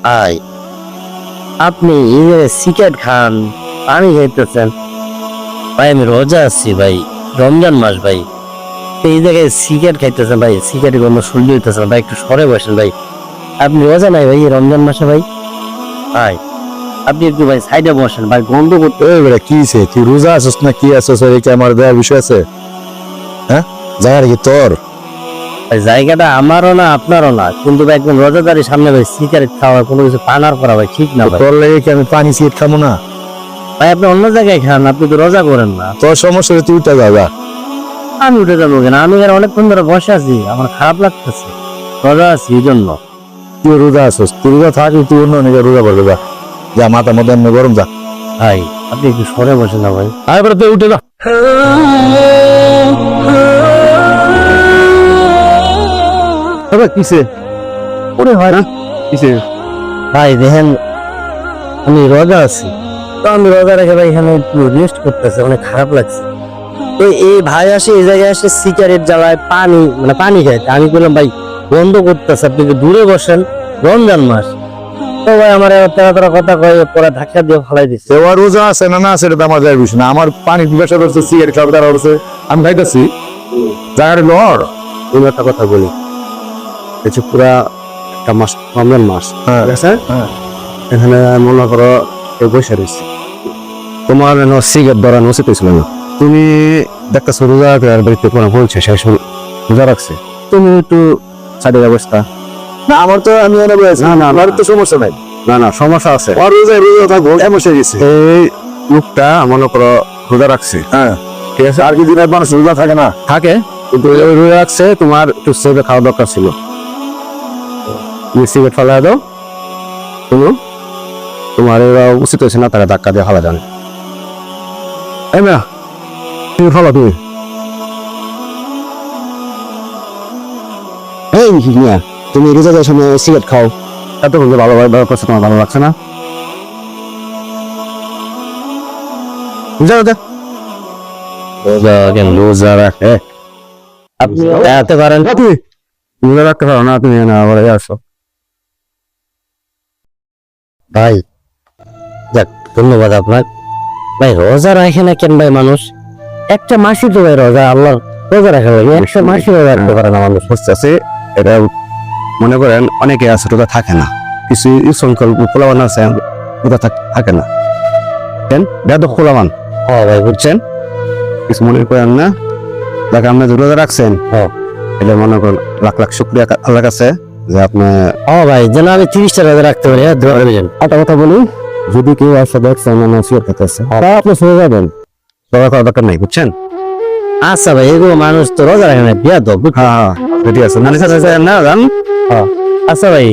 ভাই আপনি সিগারেট খান, পানি খাইতেছেন। ভাই আমি রোজা আছি ভাই, রমজান মাস ভাই। এই জায়গায় সিগারেট খাইতেছেন ভাই, সিগারেট গন্ধ সহ্য হইতেছেন ভাই, একটু সরে বসেন ভাই। আপনি রোজা নাই ভাই এই রমজান মাসে ভাই? ভাই আপনি একটু ভাই সাইডে বসেন ভাই, গন্ধ করতে। এই বেটা কি হইছে? তুই রোজা আছিস না কি আছিস? এই কি আমার দেওয়ার বিষয় আছে? হ্যাঁ, জায়গা কি তোর? ভাই জায়গাটা আমারও না আপনারও না, কিন্তু ভাই একদম রোজাদারের সামনে ভাই সিগারেট খাওয়া, কোনো কিছু পানার করা ভাই ঠিক না ভাই। তোর লেগে কি আমি পানি সিগারেট খাবো না? ভাই আপনি অন্য জায়গায় খান, আপনি তো রোজা করেন না। তোর সমস্যা হলে তুই উঠে যা। আমি উঠে যাবো কেন? আমি এখানে অনেকক্ষণ ধরে বসে আছি, আমার খারাপ লাগতেছে, রোজা আছি এই জন্য। তুই রোজা আছিস, তুই রোজা থাকি, তুই অন্য অনেকে রোজা করবে যা। যা, মাথা মধ্যে এমনি গরম যা। ভাই আপনি একটু সরে বসেন না ভাই। আয় বেটা তুই উঠে যা। কিসে ওরে হয় না কিসে? ভাই দেখেন আমি রোজা আছি, তো আমি রোজা রেখে ভাই এখানে একটু রেস্ট করতেছে, অনেক খারাপ লাগছে। তো এই ভাই আসে এই জায়গায় আসে সিগারেট জ্বালায়, পানি মানে পানি খাইতে। আমি বললাম ভাই বন্ধ করতেছে, আপনি একটু দূরে বসেন, রমজান মাস। তো ভাই আমার তেরা কথা কয়ে পরে ধাক্কা দিয়ে ফালাই দিচ্ছে। সে ওর রোজা আছে না না আছে এটা তো আমার দেওয়ার বিষয় না। আমার পানি পিপাসা করছে, সিগারেট খাবার দ্বারা হচ্ছে, আমি খাইতেছি জায়গাটা লড়। অন্য একটা কথা বলি, হচ্ছে পুরা একটা মাস রমজান মাস, হ্যাঁ ঠিক আছে? হ্যাঁ, এখানে মনে করো কেউ বসে রয়েছে, তোমার সিগারেট ধরানো উচিত ছিল না। তুমি দেখতেছো রোজা আর বাড়িতে কোনো বলছে শেষ রোজা রাখছে, তুমি একটু সাইডে ব্যবস্থা। না আমার তো আমি এনে বলেছি, না, না, আমার না। তো সমস্যা নাই। না না সমস্যা আছে। ওর রোজা থাকবো এমন সে গেছে। এই লোকটা মনে করো রোজা রাখছে, হ্যাঁ, ঠিক আছে? আর কি দিনের মানুষ রোজা থাকে না? থাকে, কিন্তু ওই রোজা রাখছে, তোমার একটু সেভে খাওয়া দরকার ছিল। তুমি সিগারেট ফালা দাও, শুনো তোমার এরা উচিত হয়েছে না, তারা ধাক্কা দিয়ে ফালা জানে। এই মেয়া তুমি ফালা, তুমি এই মিয়া, তুমি রোজাদের সামনে সিগারেট খাও, এত কিন্তু ভালো ব্যবহার করছে, তোমার ভালো লাগছে না? যাও যা, রোজা কেন রোজা রাখে, আপনি এতে পারেন, তুমি রোজা রাখতে পারো না, তুমি না আবার আসো। ভাই যাক, ধন্যবাদ আপনার। ভাই রোজা রাখে না কেন ভাই মানুষ? একটা মাসই তো ভাই রোজা, আল্লাহ রোজা রাখা লাগে, একটা মাসই রোজা রাখতে পারে না মানুষ। বুঝতে আছে, এটা মনে করেন অনেকে আছে রোজা থাকে না, কিছু সংখ্যক পোলাবান আছে রোজা থাকে না, কেন বেদক পোলাবান হ্যাঁ ভাই বুঝছেন, কিছু মনে করেন না। দেখ আপনি যে রোজা রাখছেন, হ্যাঁ এটা মনে করেন লাখ লাখ শুক্রিয়া আল্লাহর কাছে যে আপনি। হ্যাঁ ভাই, যেন আমি 30টা রোজা রাখতে পারি। হ্যাঁ দোয়া করবেন। একটা কথা বলি, যদি কেউ আসে দেখছেন মানে শিওর খেতেছে, তা আপনি সরে যাবেন, রোজা করার দরকার নাই, বুঝছেন? আচ্ছা ভাই, এগুলো মানুষ তো রোজা রাখে না, বিয়া তো। হ্যাঁ হ্যাঁ, ঠিক আছে, মানে না জান। আচ্ছা ভাই,